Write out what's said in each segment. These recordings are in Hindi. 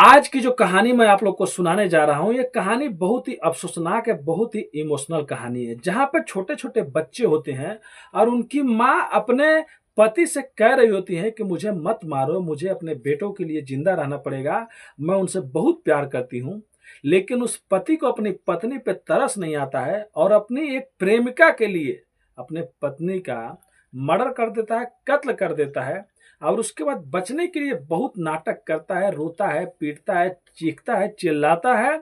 आज की जो कहानी मैं आप लोग को सुनाने जा रहा हूँ, ये कहानी बहुत ही अफ़सोसनाक है, बहुत ही इमोशनल कहानी है। जहाँ पे छोटे-छोटे बच्चे होते हैं और उनकी माँ अपने पति से कह रही होती है कि मुझे मत मारो, मुझे अपने बेटों के लिए ज़िंदा रहना पड़ेगा, मैं उनसे बहुत प्यार करती हूँ। लेकिन उस पति को अपनी पत्नी पे तरस नहीं आता है और अपनी एक प्रेमिका के लिए अपने पत्नी का मर्डर कर देता है, कत्ल कर देता है और उसके बाद बचने के लिए बहुत नाटक करता है, रोता है, पीटता है, चीखता है, चिल्लाता है।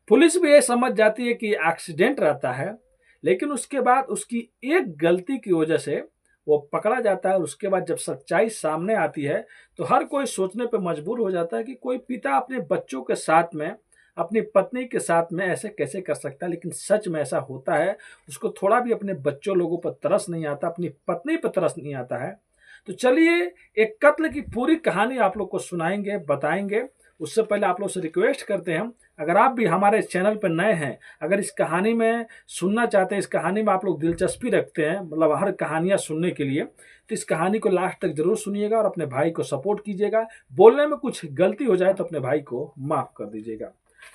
पुलिस भी ये समझ जाती है कि एक्सीडेंट रहता है, लेकिन उसके बाद उसकी एक गलती की वजह से वो पकड़ा जाता है और उसके बाद जब सच्चाई सामने आती है, तो हर कोई सोचने पे मजबूर हो जाता है कि कोई पिता अपने बच्चों के साथ में, अपनी पत्नी के साथ में ऐसे कैसे कर सकता है? लेकिन सच में ऐसा होता है। उसको थोड़ा भी अपने बच्चों लोगों पर तरस नहीं आता, अपनी पत्नी पर तरस नहीं आता है। तो चलिए एक कत्ल की पूरी कहानी आप लोग को सुनाएँगे, बताएँगे। उससे पहले आप लोग से रिक्वेस्ट करते हैं, अगर आप भी हमारे चैनल पर नए हैं, अगर इस कहानी में सुनना चाहते हैं, इस कहानी में आप लोग दिलचस्पी रखते हैं, मतलब हर कहानियाँ सुनने के लिए, तो इस कहानी को लास्ट तक ज़रूर सुनिएगा और अपने भाई को सपोर्ट कीजिएगा। बोलने में कुछ गलती हो जाए तो अपने भाई को माफ़ कर दीजिएगा।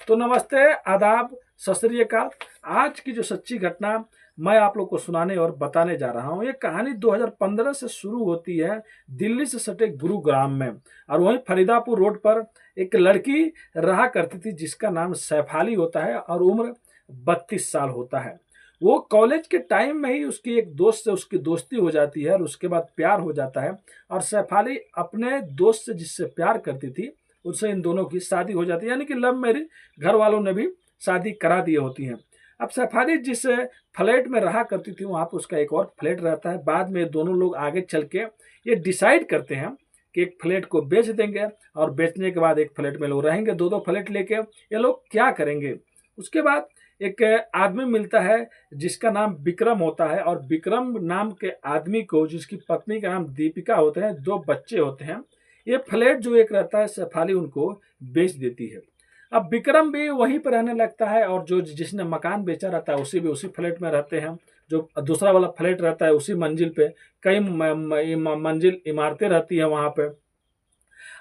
तो नमस्ते, आदाब, सत श्री अकाल। आज की जो सच्ची घटना मैं आप लोग को सुनाने और बताने जा रहा हूँ, ये कहानी 2015 से शुरू होती है दिल्ली से सटे गुरुग्राम में। और वहीं फरीदापुर रोड पर एक लड़की रहा करती थी जिसका नाम सैफाली होता है और उम्र 32 साल होता है। वो कॉलेज के टाइम में ही उसकी एक दोस्त से उसकी दोस्ती हो जाती है और उसके बाद प्यार हो जाता है और सैफाली अपने दोस्त से जिससे प्यार करती थी उससे इन दोनों की शादी हो जाती है, यानी कि लव मैरिज। घर वालों ने भी शादी करा दी होती है। अब सैफाली जिस फ्लैट में रहा करती थी वहाँ पर उसका एक और फ्लैट रहता है। बाद में दोनों लोग आगे चल के ये डिसाइड करते हैं कि एक फ्लैट को बेच देंगे और बेचने के बाद एक फ्लैट में लोग रहेंगे। दो दो फ्लैट लेके ये लोग क्या करेंगे। उसके बाद एक आदमी मिलता है जिसका नाम विक्रम होता है और विक्रम नाम के आदमी को, जिसकी पत्नी का नाम दीपिका होते हैं, दो बच्चे होते हैं, ये फ्लैट जो एक रहता है सैफाली उनको बेच देती है। अब विक्रम भी वहीं पर रहने लगता है और जो जिसने मकान बेचा रहता है उसी भी उसी फ्लैट में रहते हैं। जो दूसरा वाला फ्लैट रहता है उसी मंजिल पे कई मंजिल इमारतें रहती है वहां पे।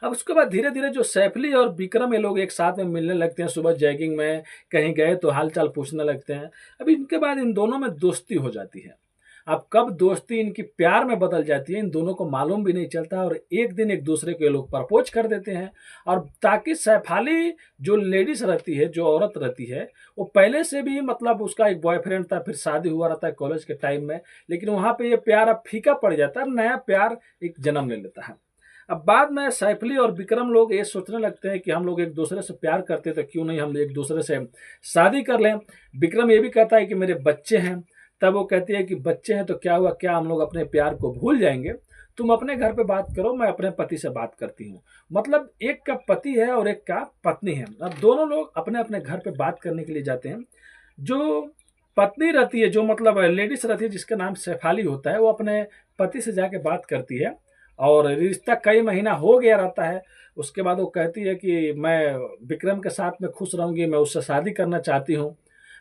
अब उसके बाद धीरे धीरे जो सैफली और विक्रम ये लोग एक साथ में मिलने लगते हैं, सुबह जैगिंग में कहीं गए तो हालचाल पूछने लगते हैं। अब इनके बाद इन दोनों में दोस्ती हो जाती है। अब कब दोस्ती इनकी प्यार में बदल जाती है इन दोनों को मालूम भी नहीं चलता और एक दिन एक दूसरे को ये लोग प्रपोज कर देते हैं। और ताकि सैफाली जो लेडीज रहती है, जो औरत रहती है, वो पहले से भी मतलब उसका एक बॉयफ्रेंड था, फिर शादी हुआ रहता है कॉलेज के टाइम में, लेकिन वहां पे ये प्यार अब फीका पड़ जाता है, नया प्यार एक जन्म ले लेता है। अब बाद में सैफली और विक्रम लोग ये सोचने लगते हैं कि हम लोग एक दूसरे से प्यार करते तो क्यों नहीं हम एक दूसरे से शादी कर लें। विक्रम ये भी कहता है कि मेरे बच्चे हैं। तब वो कहती है कि बच्चे हैं तो क्या हुआ, क्या हम लोग अपने प्यार को भूल जाएंगे? तुम अपने घर पे बात करो, मैं अपने पति से बात करती हूँ। मतलब एक का पति है और एक का पत्नी है। अब दोनों लोग अपने अपने घर पे बात करने के लिए जाते हैं। जो पत्नी रहती है, जो मतलब लेडीज रहती है जिसका नाम शेफाली होता है, वो अपने पति से जाके बात करती है और रिश्ता कई महीना हो गया रहता है। उसके बाद वो कहती है कि मैं विक्रम के साथ में खुश रहूंगी, मैं उससे शादी करना चाहती हूँ।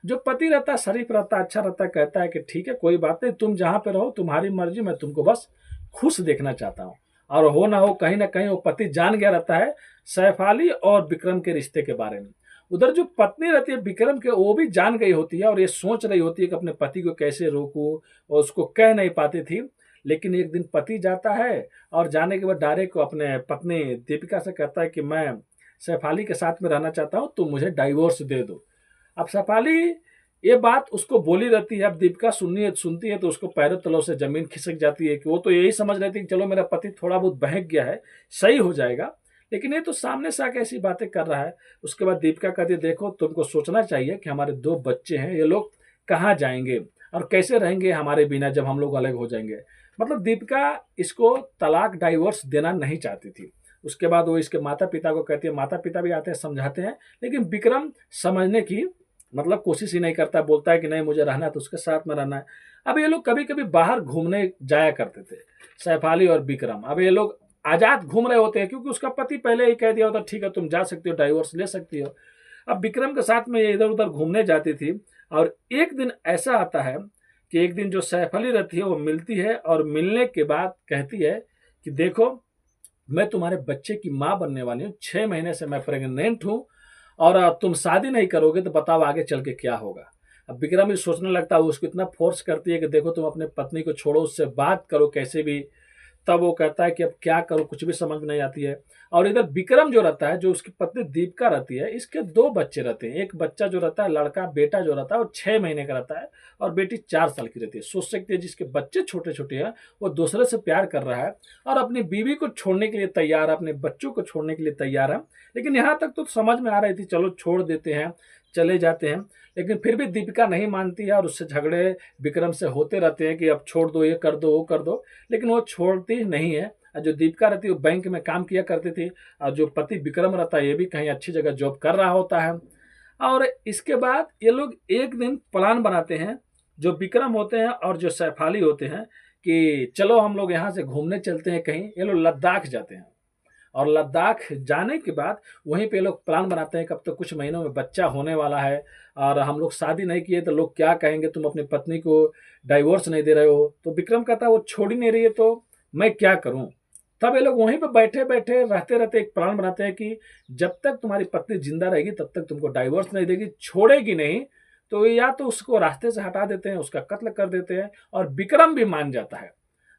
जो पति रहता है शरीफ रहता है, अच्छा रहता है, कहता है कि ठीक है कोई बात नहीं, तुम जहाँ पे रहो तुम्हारी मर्जी, मैं तुमको बस खुश देखना चाहता हूँ। और हो ना हो कहीं ना कहीं वो पति जान गया रहता है सैफाली और विक्रम के रिश्ते के बारे में। उधर जो पत्नी रहती है विक्रम के, वो भी जान गई होती है और ये सोच रही होती है कि अपने पति को कैसे रोकूं, और उसको कह नहीं पाती थी। लेकिन एक दिन पति जाता है और जाने के बाद डायरेक्ट अपने पत्नी दीपिका से कहता है कि मैं सैफाली के साथ में रहना चाहता हूँ, तुम मुझे डाइवोर्स दे दो। अब सैफाली ये बात उसको बोली रहती है। अब दीपिका सुनती है तो उसको पैरों तलों से जमीन खिसक जाती है कि वो तो यही समझ रही थी कि चलो मेरा पति थोड़ा बहुत बहक गया है, सही हो जाएगा, लेकिन ये तो सामने से आके ऐसी बातें कर रहा है। उसके बाद दीपिका कहती है देखो तुमको सोचना चाहिए कि हमारे दो बच्चे हैं, ये लोग कहाँ जाएंगे और कैसे रहेंगे हमारे बिना जब हम लोग अलग हो जाएंगे। मतलब दीपिका इसको तलाक डाइवोर्स देना नहीं चाहती थी। उसके बाद वो इसके माता पिता को कहती है, माता पिता भी आते हैं समझाते हैं, लेकिन विक्रम समझने की मतलब कोशिश ही नहीं करता, बोलता है कि नहीं मुझे रहना है तो उसके साथ में रहना है। अब ये लोग कभी कभी बाहर घूमने जाया करते थे सैफाली और विक्रम। अब ये लोग आजाद घूम रहे होते हैं क्योंकि उसका पति पहले ही कह दिया होता ठीक है तुम जा सकती हो, डाइवोर्स ले सकती हो। अब विक्रम के साथ में ये इधर उधर घूमने जाती थी और एक दिन ऐसा आता है कि एक दिन जो सैफाली रहती है वो मिलती है और मिलने के बाद कहती है कि देखो मैं तुम्हारे बच्चे की माँ बनने वाली हूँ, 6 महीने से मैं प्रेग्नेंट हूँ, और तुम शादी नहीं करोगे तो बताओ आगे चल के क्या होगा। अब विक्रम भी सोचने लगता है, उसको इतना फोर्स करती है कि देखो तुम अपने पत्नी को छोड़ो, उससे बात करो कैसे भी। तब वो कहता है कि अब क्या करूं, कुछ भी समझ में नहीं आती है। और इधर विक्रम जो रहता है, जो उसकी पत्नी दीपिका रहती है, इसके दो बच्चे रहते हैं। एक बच्चा जो रहता है, लड़का बेटा जो रहता है वो 6 महीने का रहता है, और बेटी 4 साल की रहती है। सोच सकते हैं जिसके बच्चे छोटे छोटे हैं वो दूसरे से प्यार कर रहा है और अपनी बीवी को छोड़ने के लिए तैयार है, अपने बच्चों को छोड़ने के लिए तैयार है। लेकिन यहाँ तक तो समझ में आ रही थी, चलो छोड़ देते हैं, चले जाते हैं। लेकिन फिर भी दीपिका नहीं मानती है और उससे झगड़े विक्रम से होते रहते हैं कि अब छोड़ दो, ये कर दो, वो कर दो। लेकिन वो छोड़ती नहीं है। और जो दीपिका रहती है वो बैंक में काम किया करती थी, और जो पति विक्रम रहता है ये भी कहीं अच्छी जगह जॉब कर रहा होता है। और इसके बाद ये लोग एक दिन प्लान बनाते हैं, जो विक्रम होते हैं और जो सैफ अली होते हैं, कि चलो हम लोग यहाँ से घूमने चलते हैं कहीं। ये लोग लद्दाख जाते हैं, और लद्दाख जाने के बाद वहीं पे लोग प्लान बनाते हैं कि अब तो कुछ महीनों में बच्चा होने वाला है, और हम लोग शादी नहीं किए तो लोग क्या कहेंगे, तुम अपनी पत्नी को डाइवोर्स नहीं दे रहे हो। तो विक्रम कहता है वो छोड़ ही नहीं रही है तो मैं क्या करूं। तब ये लोग वहीं पे बैठे बैठे रहते रहते एक प्लान बनाते हैं कि जब तक तुम्हारी पत्नी जिंदा रहेगी तब तक तुमको डाइवोर्स नहीं देगी, छोड़ेगी नहीं। तो या तो उसको रास्ते से हटा देते हैं, उसका कत्ल कर देते हैं, और विक्रम भी मान जाता है।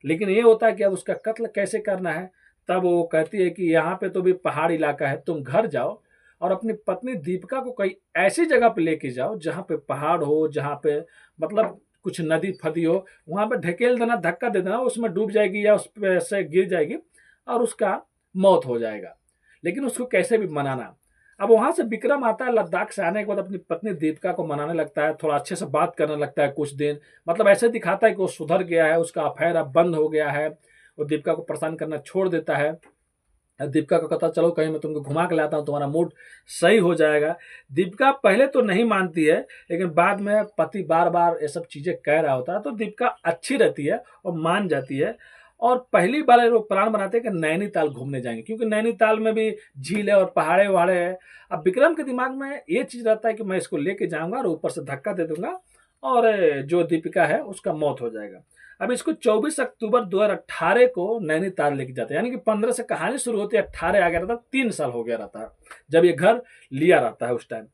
लेकिन ये होता है कि अब उसका कत्ल कैसे करना है। तब वो कहती है कि यहाँ पे तो भी पहाड़ इलाका है, तुम घर जाओ और अपनी पत्नी दीपिका को कहीं ऐसी जगह पे लेके जाओ जहाँ पे पहाड़ हो, जहाँ पे मतलब कुछ नदी फदी हो, वहां पे ढकेल देना, धक्का दे देना, उसमें डूब जाएगी या उस पे से गिर जाएगी और उसका मौत हो जाएगा। लेकिन उसको कैसे भी मनाना। अब वहां से विक्रम आता है, लद्दाख से आने के बाद अपनी पत्नी दीपिका को मनाने लगता है, थोड़ा अच्छे से बात करने लगता है कुछ दिन। मतलब ऐसे दिखाता है कि वो सुधर गया है, उसका अफेयर अब बंद हो गया है, वो दीपिका को परेशान करना छोड़ देता है। दीपिका को कहता चलो कहीं मैं तुमको घुमा के लाता हूँ, तुम्हारा मूड सही हो जाएगा। दीपिका पहले तो नहीं मानती है, लेकिन बाद में पति बार बार ये सब चीजें कह रहा होता है तो दीपिका अच्छी रहती है और मान जाती है। और पहली बार वो प्लान बनाते हैं कि नैनीताल घूमने जाएंगे, क्योंकि नैनीताल में भी झील है और पहाड़े वहाड़े है। अब विक्रम के दिमाग में ये चीज रहता है कि मैं इसको लेके जाऊंगा और ऊपर से धक्का दे दूंगा, और जो दीपिका है उसका मौत हो जाएगा। अब इसको 24 अक्टूबर 2018 को नैनीताल लेके जाते हैं, यानी कि 15 से कहानी शुरू होती है, 18 आ गया रहता है, 3 साल हो गया रहता है जब ये घर लिया रहता है उस टाइम।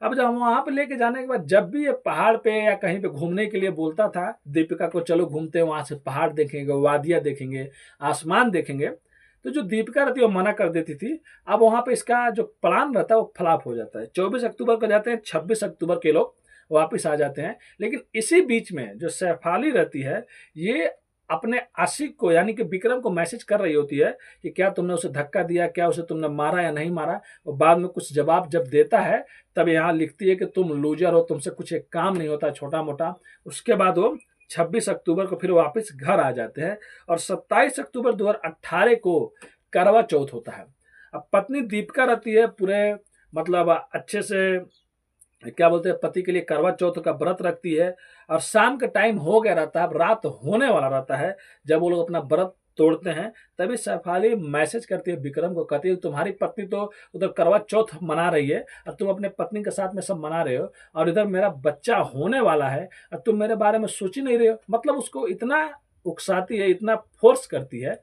अब जब वहां पे लेके जाने के बाद जब भी ये पहाड़ पे या कहीं पे घूमने के लिए बोलता था दीपिका को, चलो घूमते हैं, वहां से पहाड़ देखेंगे, वादियां देखेंगे, आसमान देखेंगे, तो जो दीपिका रहती है वो मना कर देती थी। अब वहां पे इसका जो प्लान रहता है वो फ्लॉप हो जाता है। 24 अक्टूबर को जाते हैं, 26 अक्टूबर के लोग वापिस आ जाते हैं। लेकिन इसी बीच में जो सैफ अली रहती है, ये अपने आशिक को यानी कि विक्रम को मैसेज कर रही होती है कि क्या तुमने उसे धक्का दिया, क्या उसे तुमने मारा या नहीं मारा। वो बाद में कुछ जवाब जब देता है तब यहाँ लिखती है कि तुम लूजर हो, तुमसे कुछ एक काम नहीं होता छोटा मोटा। उसके बाद वो 26 अक्टूबर को फिर वापस घर आ जाते हैं, और 27 अक्टूबर 2018 को करवा चौथ होता है। अब पत्नी दीपिका रहती है पूरे मतलब अच्छे से क्या बोलते हैं, पति के लिए करवा चौथ का व्रत रखती है, और शाम का टाइम हो गया रहता है, अब रात होने वाला रहता है जब वो लोग अपना व्रत तोड़ते हैं। तभी सैफ अली मैसेज करती है विक्रम को, कहती है तुम्हारी पत्नी तो उधर करवा चौथ मना रही है और तुम अपने पत्नी के साथ में सब मना रहे हो, और इधर मेरा बच्चा होने वाला है और तुम मेरे बारे में सोच ही नहीं रहे हो। मतलब उसको इतना उकसाती है, इतना फोर्स करती है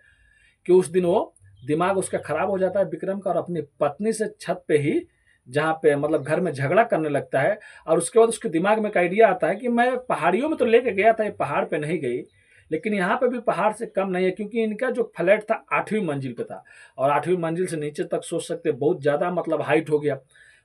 कि उस दिन वो दिमाग उसका खराब हो जाता है विक्रम का, और अपनी पत्नी से छत पे ही, जहाँ पे मतलब घर में झगड़ा करने लगता है। और उसके बाद उसके दिमाग में एक आइडिया आता है कि मैं पहाड़ियों में तो लेके गया था, ये पहाड़ पे नहीं गई, लेकिन यहाँ पे भी पहाड़ से कम नहीं है, क्योंकि इनका जो फ्लैट था 8वीं मंजिल पे था, और 8वीं मंजिल से नीचे तक सोच सकते हैं बहुत ज्यादा मतलब हाइट हो गया।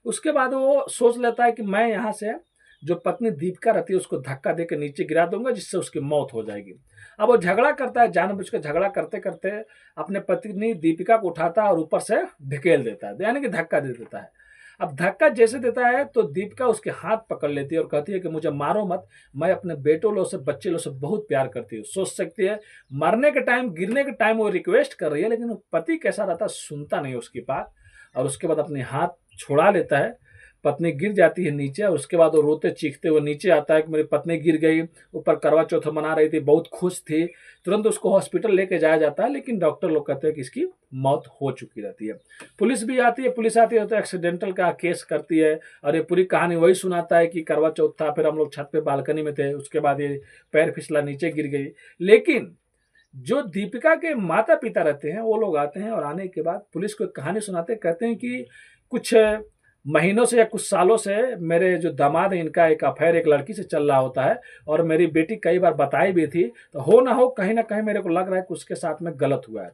उसके बाद वो सोच लेता है कि मैं यहाँ से जो पत्नी दीपिका रहती है उसको धक्का दे के नीचे गिरा दूंगा, जिससे उसकी मौत हो जाएगी। अब वो झगड़ा करता है, जानबूझ के झगड़ा करते करते अपने पत्नी दीपिका को उठाता है और ऊपर से ढकेल देता है, यानी कि धक्का दे देता है। अब धक्का जैसे देता है तो दीपिका उसके हाथ पकड़ लेती है और कहती है कि मुझे मारो मत, मैं अपने बेटों लोग से, बच्चे लोग से बहुत प्यार करती हूँ। सोच सकती है मरने के टाइम, गिरने के टाइम वो रिक्वेस्ट कर रही है, लेकिन वो पति कैसा रहता है, सुनता नहीं उसकी बात, और उसके बाद अपने हाथ छुड़ा लेता है। पत्नी गिर जाती है नीचे, और उसके बाद वो रोते चीखते हुए नीचे आता है कि मेरी पत्नी गिर गई। ऊपर करवा चौथ मना रही थी, बहुत खुश थी। तुरंत उसको हॉस्पिटल लेके जाया जाता है, लेकिन डॉक्टर लोग कहते हैं कि इसकी मौत हो चुकी रहती है। पुलिस भी आती है, पुलिस आती है तो एक्सीडेंटल का केस करती है, और ये पूरी कहानी वही सुनाता है कि करवा चौथ था, फिर हम लोग छत पे बालकनी में थे, उसके बाद ये पैर फिसला नीचे गिर गई। लेकिन जो दीपिका के माता पिता रहते हैं वो लोग आते हैं और आने के बाद पुलिस को एक कहानी सुनाते, कहते हैं कि कुछ महीनों से या कुछ सालों से मेरे जो दामाद हैं इनका एक अफेयर एक लड़की से चल रहा होता है, और मेरी बेटी कई बार बताई भी थी, तो हो ना हो कहीं ना कहीं मेरे को लग रहा है कि उसके साथ में गलत हुआ है।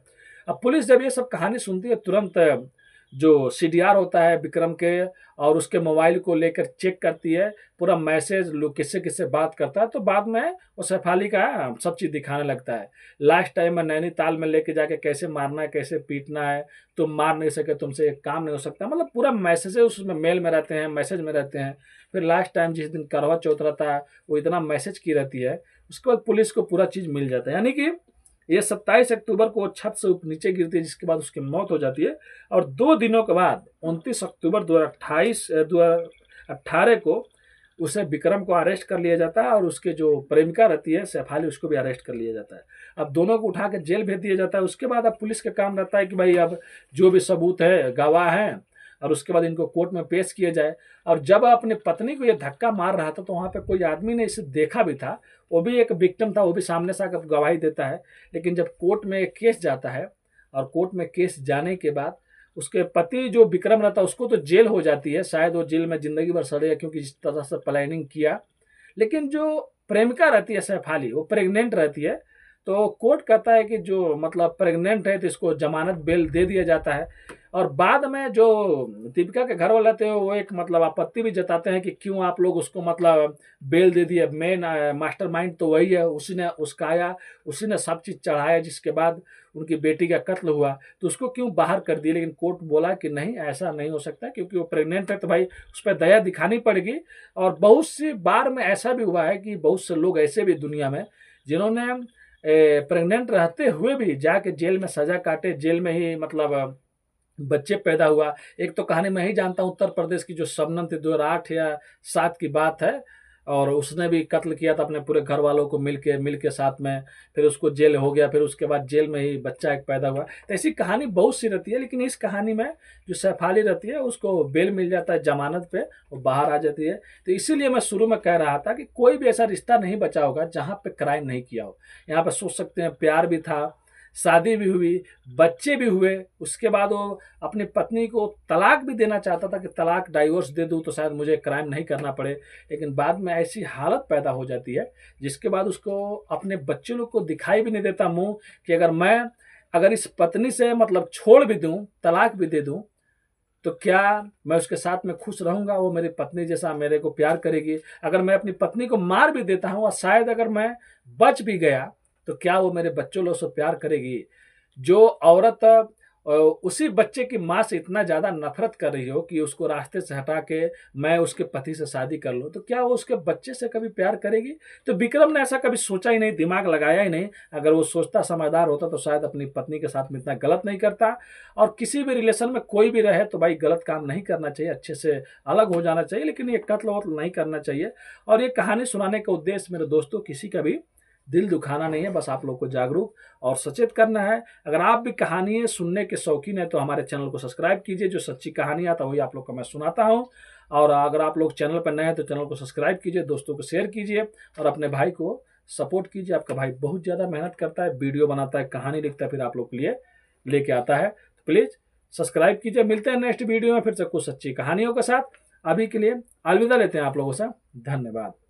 अब पुलिस जब ये सब कहानी सुनती है, तुरंत जो सीडीआर होता है विक्रम के और उसके मोबाइल को लेकर चेक करती है, पूरा मैसेज लोग किससे किससे बात करता है, तो बाद में वो सैफाली का सब चीज़ दिखाने लगता है। लास्ट टाइम में नैनीताल में लेके जाके कैसे मारना है, कैसे पीटना है, तुम मार नहीं सके, तुमसे एक काम नहीं हो सकता, मतलब पूरा मैसेज उसमें मेल में रहते हैं, मैसेज में रहते हैं। फिर लास्ट टाइम जिस दिन करवा चौथ रहता है वो इतना मैसेज की रहती है, उसके बाद पुलिस को पूरा चीज़ मिल जाता है। यानी कि ये 27 अक्टूबर को छत से नीचे गिरती है, जिसके बाद उसकी मौत हो जाती है। और 2 दिनों के बाद 29 अक्टूबर 2018 को उसे विक्रम को अरेस्ट कर लिया जाता है, और उसके जो प्रेमिका रहती है सैफाली उसको भी अरेस्ट कर लिया जाता है। अब दोनों को उठा के जेल भेज दिया जाता है। उसके बाद अब पुलिस का काम रहता है कि भाई अब जो भी सबूत है, गवाह हैं, और उसके बाद इनको कोर्ट में पेश किया जाए। और जब अपनी पत्नी को ये धक्का मार रहा था तो वहाँ पे कोई आदमी ने इसे देखा भी था, वो भी एक विक्टिम था, वो भी सामने से आकर गवाही देता है। लेकिन जब कोर्ट में एक केस जाता है, और कोर्ट में केस जाने के बाद उसके पति जो विक्रम रहता है उसको तो जेल हो जाती है, शायद वो जेल में जिंदगी भर सड़ेगा, क्योंकि जिस तरह से प्लानिंग किया। लेकिन जो प्रेमिका रहती है सैफाली, वो प्रेग्नेंट रहती है, तो कोर्ट कहता है कि जो मतलब प्रेग्नेंट है तो इसको जमानत बेल दे दिया जाता है। और बाद में जो दीपिका के घर वाले रहते हैं वो एक मतलब आपत्ति भी जताते हैं कि क्यों आप लोग उसको मतलब बेल दे दिए, मेन मास्टरमाइंड तो वही है, उसी ने उस्काया, उसी ने सब चीज़ चढ़ाया, जिसके बाद उनकी बेटी का कत्ल हुआ, तो उसको क्यों बाहर कर दिए। लेकिन कोर्ट बोला कि नहीं, ऐसा नहीं हो सकता, क्योंकि वो प्रेग्नेंट है तो भाई उस पर दया दिखानी पड़ेगी। और बहुत सी बार में ऐसा भी हुआ है कि बहुत से लोग ऐसे भी दुनिया में जिन्होंने प्रेग्नेंट रहते हुए भी जाके जेल में सजा काटे, जेल में ही मतलब बच्चे पैदा हुआ। एक तो कहानी मैं ही जानता हूँ, उत्तर प्रदेश की जो शबनम थी, 2008 या 7 की बात है, और उसने भी कत्ल किया था अपने पूरे घर वालों को मिल के साथ में, फिर उसको जेल हो गया, फिर उसके बाद जेल में ही बच्चा एक पैदा हुआ। तो ऐसी कहानी बहुत सी रहती है, लेकिन इस कहानी में जो सैफाली रहती है उसको बेल मिल जाता है जमानत पे, वो बाहर आ जाती है। तो इसीलिए मैं शुरू में कह रहा था कि कोई भी ऐसा रिश्ता नहीं बचा होगा जहाँ पे क्राइम नहीं किया हो। यहाँ पे सोच सकते हैं प्यार भी था, शादी भी हुई, बच्चे भी हुए, उसके बाद वो अपनी पत्नी को तलाक भी देना चाहता था कि तलाक डाइवोर्स दे दूं तो शायद मुझे क्राइम नहीं करना पड़े। लेकिन बाद में ऐसी हालत पैदा हो जाती है जिसके बाद उसको अपने बच्चे लोग को दिखाई भी नहीं देता मुंह, कि अगर इस पत्नी से मतलब छोड़ भी दूं, तलाक भी दे दूं, तो क्या मैं उसके साथ में खुश रहूंगा? वो मेरी पत्नी जैसा मेरे को प्यार करेगी? अगर मैं अपनी पत्नी को मार भी देता हूं और शायद अगर मैं बच भी गया, तो क्या वो मेरे बच्चों लोग से प्यार करेगी? जो औरत उसी बच्चे की माँ से इतना ज़्यादा नफरत कर रही हो कि उसको रास्ते से हटा के मैं उसके पति से शादी कर लूँ, तो क्या वो उसके बच्चे से कभी प्यार करेगी? तो विक्रम ने ऐसा कभी सोचा ही नहीं, दिमाग लगाया ही नहीं। अगर वो सोचता समझदार होता तो शायद अपनी पत्नी के साथ में इतना गलत नहीं करता। और किसी भी रिलेशन में कोई भी रहे तो भाई गलत काम नहीं करना चाहिए, अच्छे से अलग हो जाना चाहिए, लेकिन ये कत्ल वत्ल नहीं करना चाहिए। और ये कहानी सुनाने का उद्देश्य मेरे दोस्तों किसी का भी दिल दुखाना नहीं है, बस आप लोग को जागरूक और सचेत करना है। अगर आप भी कहानियाँ सुनने के शौकीन हैं तो हमारे चैनल को सब्सक्राइब कीजिए। जो सच्ची कहानी आता है वही आप लोग को मैं सुनाता हूँ। और अगर आप लोग चैनल पर नए हैं तो चैनल को सब्सक्राइब कीजिए, दोस्तों को शेयर कीजिए, और अपने भाई को सपोर्ट कीजिए। आपका भाई बहुत ज़्यादा मेहनत करता है, वीडियो बनाता है, कहानी लिखता है, फिर आप लोग के लिए लेके आता है। तो प्लीज़ सब्सक्राइब कीजिए। मिलते हैं नेक्स्ट वीडियो में फिर से कुछ सच्ची कहानियों के साथ। अभी के लिए अलविदा लेते हैं आप लोगों से। धन्यवाद।